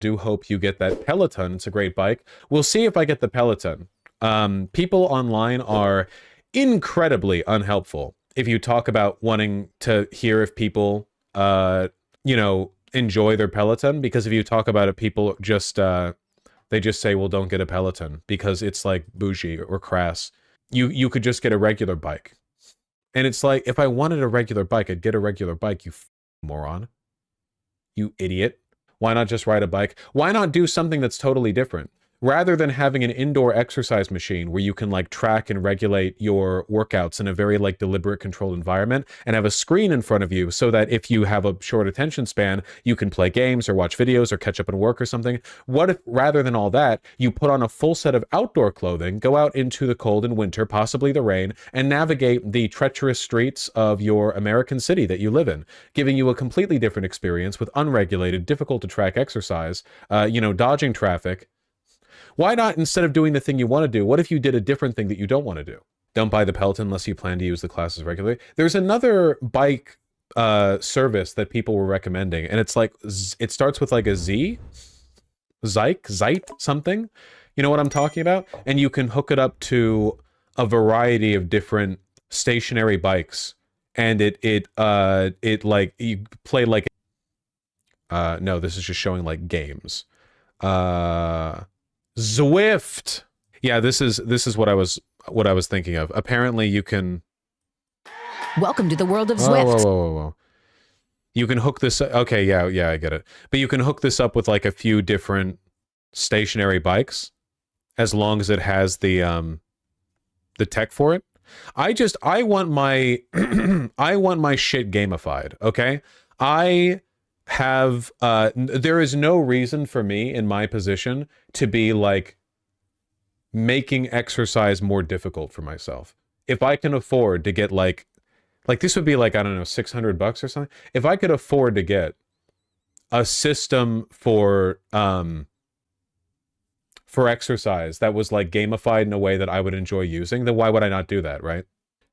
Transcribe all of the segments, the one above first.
do hope you get that Peloton. It's a great bike. We'll see if I get the Peloton. People online are incredibly unhelpful if you talk about wanting to hear if people, you know, enjoy their Peloton, because if you talk about it, people just, they just say, well, don't get a Peloton because it's like bougie or crass. You could just get a regular bike. And it's like, if I wanted a regular bike, I'd get a regular bike, you moron. You idiot. Why not just ride a bike? Why not do something that's totally different? Rather than having an indoor exercise machine where you can like track and regulate your workouts in a very like deliberate controlled environment, and have a screen in front of you so that if you have a short attention span, you can play games or watch videos or catch up on work or something. What if rather than all that, you put on a full set of outdoor clothing, go out into the cold and winter, possibly the rain, and navigate the treacherous streets of your American city that you live in, giving you a completely different experience with unregulated, difficult to track exercise, you know, dodging traffic. Why not, instead of doing the thing you want to do, what if you did a different thing that you don't want to do? Don't buy the Peloton unless you plan to use the classes regularly. There's another bike service that people were recommending, and it's like, it starts with like a Z, Zeit, something. You know what I'm talking about? And you can hook it up to a variety of different stationary bikes, and it like, you play like, no, this is just showing like games. Zwift. Yeah, this is what I was thinking of. Apparently you can. Welcome to the world of Zwift. Whoa. You can hook this. Okay, yeah, I get it. But you can hook this up with like a few different stationary bikes, as long as it has the tech for it. I want my I want my shit gamified. Okay, I have there is no reason for me in my position to be like making exercise more difficult for myself. If I can afford to get like this would be like, I don't know, $600 or something. If I could afford to get a system for exercise that was like gamified in a way that I would enjoy using, then why would I not do that, right?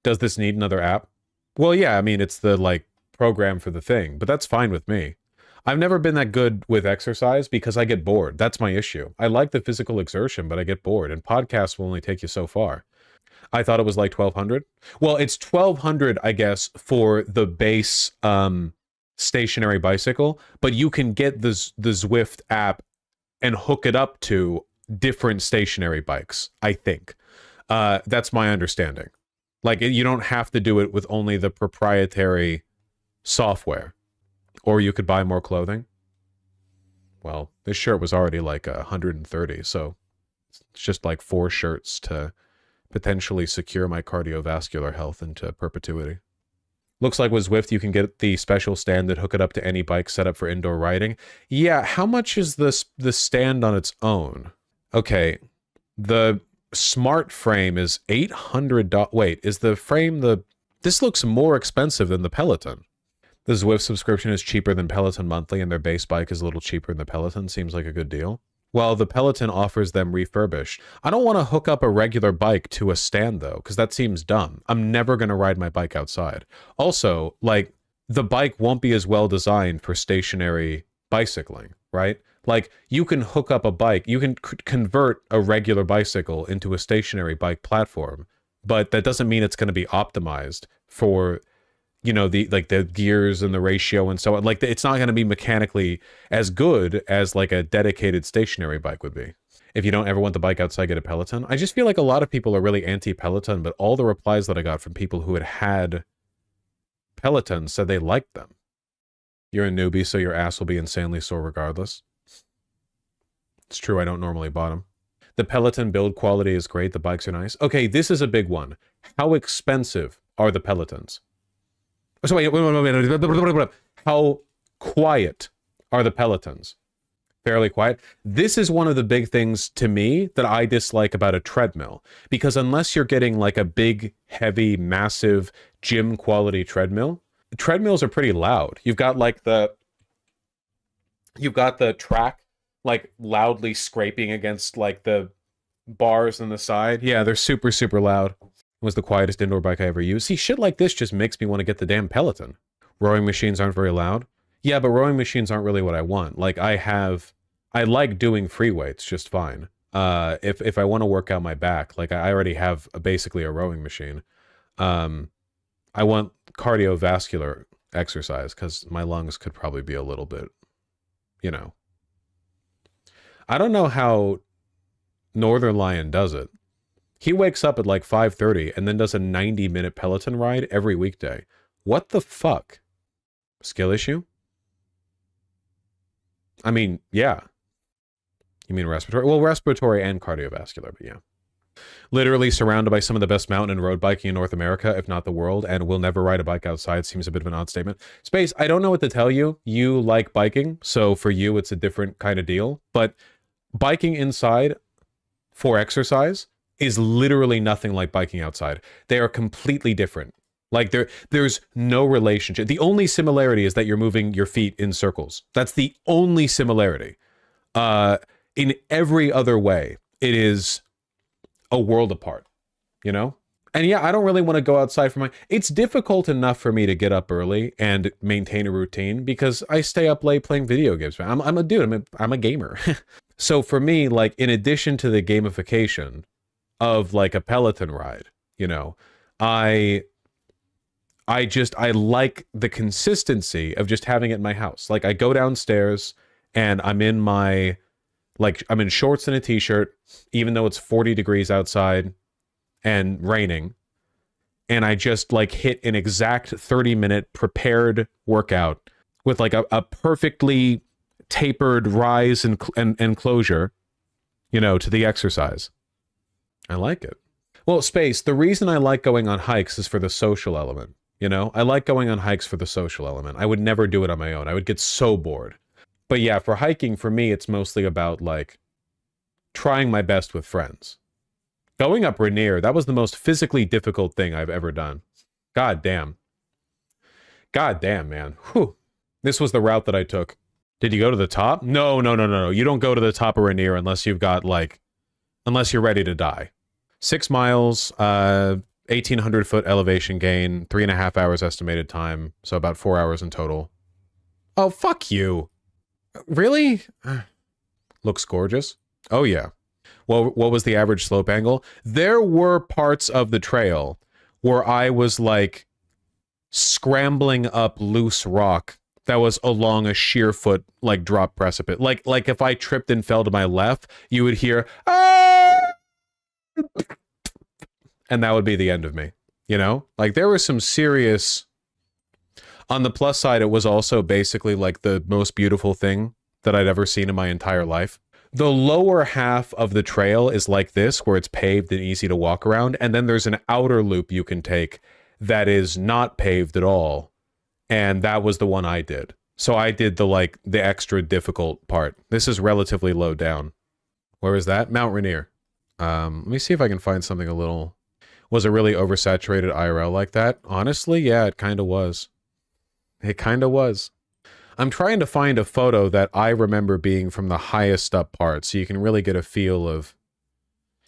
Does this need another app? Well, yeah, I mean, it's the like program for the thing, but that's fine with me. I've never been that good with exercise because I get bored. That's my issue. I like the physical exertion, but I get bored, and podcasts will only take you so far. I thought it was like 1,200. Well, it's 1,200, I guess, for the base stationary bicycle, but you can get the Zwift app and hook it up to different stationary bikes, I think. That's my understanding. Like, you don't have to do it with only the proprietary software. Or you could buy more clothing. Well, this shirt was already like 130, so it's just like 4 shirts to potentially secure my cardiovascular health into perpetuity. Looks like with Zwift, you can get the special stand that hook it up to any bike set up for indoor riding. Yeah, how much is the stand on its own? Okay, the smart frame is $800. Wait, is the frame this looks more expensive than the Peloton. The Zwift subscription is cheaper than Peloton monthly, and their base bike is a little cheaper than the Peloton. Seems like a good deal. Well, the Peloton offers them refurbished. I don't want to hook up a regular bike to a stand, though, because that seems dumb. I'm never going to ride my bike outside. Also, like, the bike won't be as well designed for stationary bicycling, right? Like, you can hook up a bike. You can convert a regular bicycle into a stationary bike platform, but that doesn't mean it's going to be optimized for, you know, the gears and the ratio and so on. Like, it's not going to be mechanically as good as like a dedicated stationary bike would be. If you don't ever want the bike outside, get a Peloton. I just feel like a lot of people are really anti-Peloton, but all the replies that I got from people who had Pelotons said they liked them. You're a newbie, so your ass will be insanely sore regardless. It's true, I don't normally buy them. The Peloton build quality is great. The bikes are nice. Okay, this is a big one. How expensive are the Pelotons? So wait. How quiet are the Pelotons? Fairly quiet. This is one of the big things to me that I dislike about a treadmill, because unless you're getting like a big, heavy, massive gym quality treadmill, treadmills are pretty loud. You've got the track like loudly scraping against like the bars on the side. Yeah, they're super, super loud. Was the quietest indoor bike I ever used. See, shit like this just makes me want to get the damn Peloton. Rowing machines aren't very loud. Yeah, but rowing machines aren't really what I want. Like, I I like doing free weights just fine. If I want to work out my back, like I already have basically a rowing machine. I want cardiovascular exercise because my lungs could probably be a little bit, you know. I don't know how Northern Lion does it. He wakes up at like 5:30 and then does a 90-minute Peloton ride every weekday. What the fuck? Skill issue? I mean, yeah. You mean respiratory? Well, respiratory and cardiovascular, but yeah. Literally surrounded by some of the best mountain and road biking in North America, if not the world, and will never ride a bike outside seems a bit of an odd statement. Space, I don't know what to tell you. You like biking, so for you it's a different kind of deal. But biking inside for exercise is literally nothing like biking outside. They are completely different. Like there's no relationship. The only similarity is that you're moving your feet in circles. That's the only similarity. In every other way, it is a world apart, you know? And yeah, I don't really want to go outside for it's difficult enough for me to get up early and maintain a routine because I stay up late playing video games. I'm a dude, I'm a gamer. So for me, like in addition to the gamification of like a Peloton ride, you know, I like the consistency of just having it in my house. Like I go downstairs and I'm in I'm in shorts and a t-shirt, even though it's 40 degrees outside and raining. And I just like hit an exact 30-minute prepared workout with like a perfectly tapered rise and closure, you know, to the exercise. I like it. Well, Space, the reason I like going on hikes is for the social element. You know, I like going on hikes for the social element. I would never do it on my own. I would get so bored. But yeah, for hiking, for me, it's mostly about like trying my best with friends. Going up Rainier, that was the most physically difficult thing I've ever done. God damn. God damn, man. Whew. This was the route that I took. Did you go to the top? No. You don't go to the top of Rainier unless you've got like, unless you're ready to die. 6 miles, 1,800 foot elevation gain, 3.5 hours estimated time. So about 4 hours in total. Oh, fuck you. Really? Looks gorgeous. Oh, yeah. Well, what was the average slope angle? There were parts of the trail where I was like scrambling up loose rock that was along a sheer foot, like drop precipice. Like if I tripped and fell to my left, you would hear, ah! And that would be the end of me. You know, like there was some serious. On the plus side, it was also basically like the most beautiful thing that I'd ever seen in my entire life. The lower half of the trail is like this, where it's paved and easy to walk around. And then there's an outer loop you can take that is not paved at all. And that was the one I did. So I did the extra difficult part. This is relatively low down. Where is that? Mount Rainier. Let me see if I can find something a little. Was it really oversaturated IRL like that? Honestly, yeah, it kind of was. It kind of was. I'm trying to find a photo that I remember being from the highest up part, so you can really get a feel of.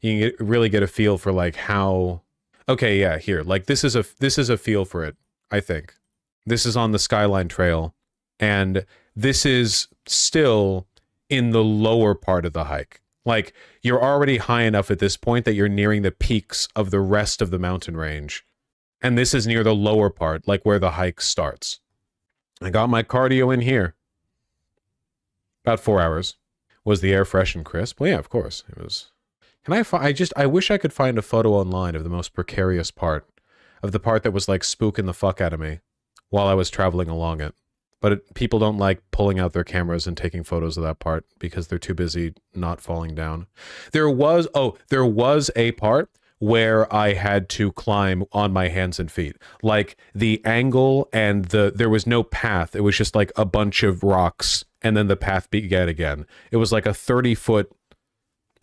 You can really get a feel for like how. Okay, yeah, here. Like this is a feel for it. I think this is on the Skyline Trail, and this is still in the lower part of the hike. Like you're already high enough at this point that you're nearing the peaks of the rest of the mountain range, and this is near the lower part, like where the hike starts. I got my cardio in here. About 4 hours. Was the air fresh and crisp? Well, yeah, of course. It was. Can I wish I could find a photo online of the most precarious part. Of the part that was like spooking the fuck out of me while I was traveling along it. But people don't like pulling out their cameras and taking photos of that part because they're too busy not falling down. There was a part where I had to climb on my hands and feet. Like the angle and there was no path. It was just like a bunch of rocks and then the path began again. It was like a 30-foot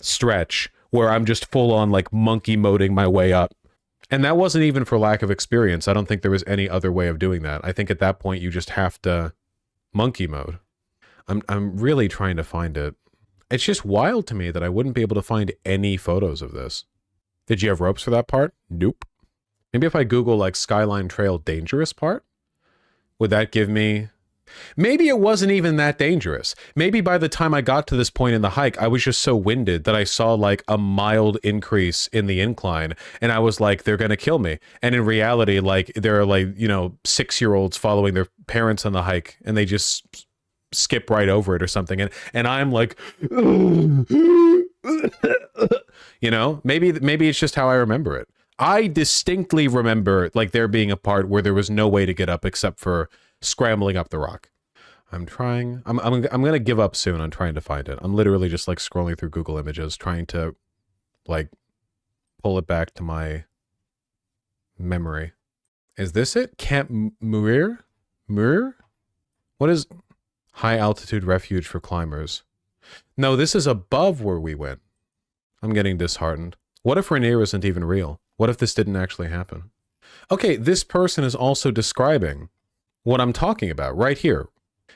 stretch where I'm just full on like monkey moding my way up. And that wasn't even for lack of experience. I don't think there was any other way of doing that. I think at that point you just have to monkey mode. I'm really trying to find it. It's just wild to me that I wouldn't be able to find any photos of this. Did you have ropes for that part? Nope. Maybe if I Google like Skyline Trail dangerous part, would that give me Maybe it wasn't even that dangerous. Maybe by the time I got to this point in the hike, I was just so winded that I saw like a mild increase in the incline, and I was like, they're gonna kill me. And in reality, like there are like, you know, 6-year-olds following their parents on the hike, and they just skip right over it or something. And I'm like, you know, maybe it's just how I remember it. I distinctly remember like there being a part where there was no way to get up except for scrambling up the rock. I'm gonna give up soon on trying to find it. I'm literally just like scrolling through Google Images trying to like pull it back to my memory. Is this it? Camp Muir? Muir? What is high altitude refuge for climbers? No, this is above where we went. I'm getting disheartened. What if Rainier isn't even real? What if this didn't actually happen? Okay, this person is also describing what I'm talking about right here.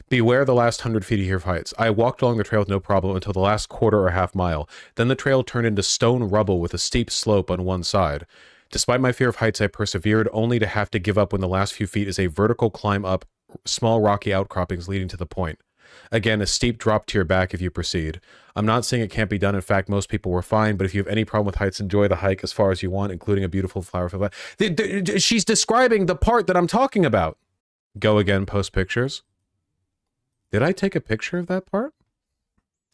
Beware the last 100 feet of heights. I walked along the trail with no problem until the last quarter or half mile. Then the trail turned into stone rubble with a steep slope on one side. Despite my fear of heights, I persevered, only to have to give up when the last few feet is a vertical climb up small rocky outcroppings leading to the point. Again, a steep drop to your back if you proceed. I'm not saying it can't be done. In fact, most people were fine, but if you have any problem with heights, enjoy the hike as far as you want, including a beautiful flower field. She's describing the part that I'm talking about. Go again, post pictures. Did I take a picture of that part?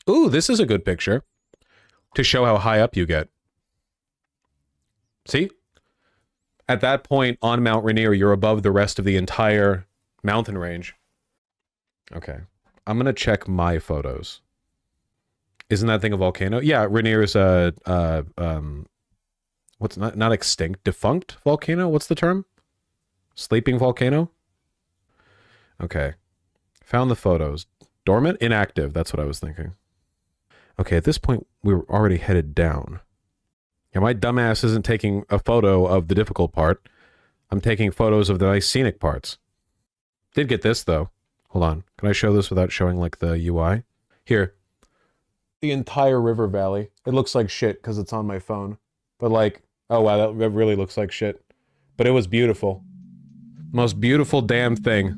Ooh, this is a good picture to show how high up you get. See? At that point on Mount Rainier, you're above the rest of the entire mountain range. Okay. I'm going to check my photos. Isn't that thing a volcano? Yeah, Rainier is what's not extinct, defunct volcano? What's the term? Sleeping volcano? Okay. Found the photos. Dormant? Inactive. That's what I was thinking. Okay, at this point, we were already headed down. Yeah, my dumbass isn't taking a photo of the difficult part. I'm taking photos of the nice scenic parts. Did get this, though. Hold on. Can I show this without showing, like, the UI? Here. The entire river valley. It looks like shit because it's on my phone. But, like, oh, wow, that really looks like shit. But it was beautiful. Most beautiful damn thing.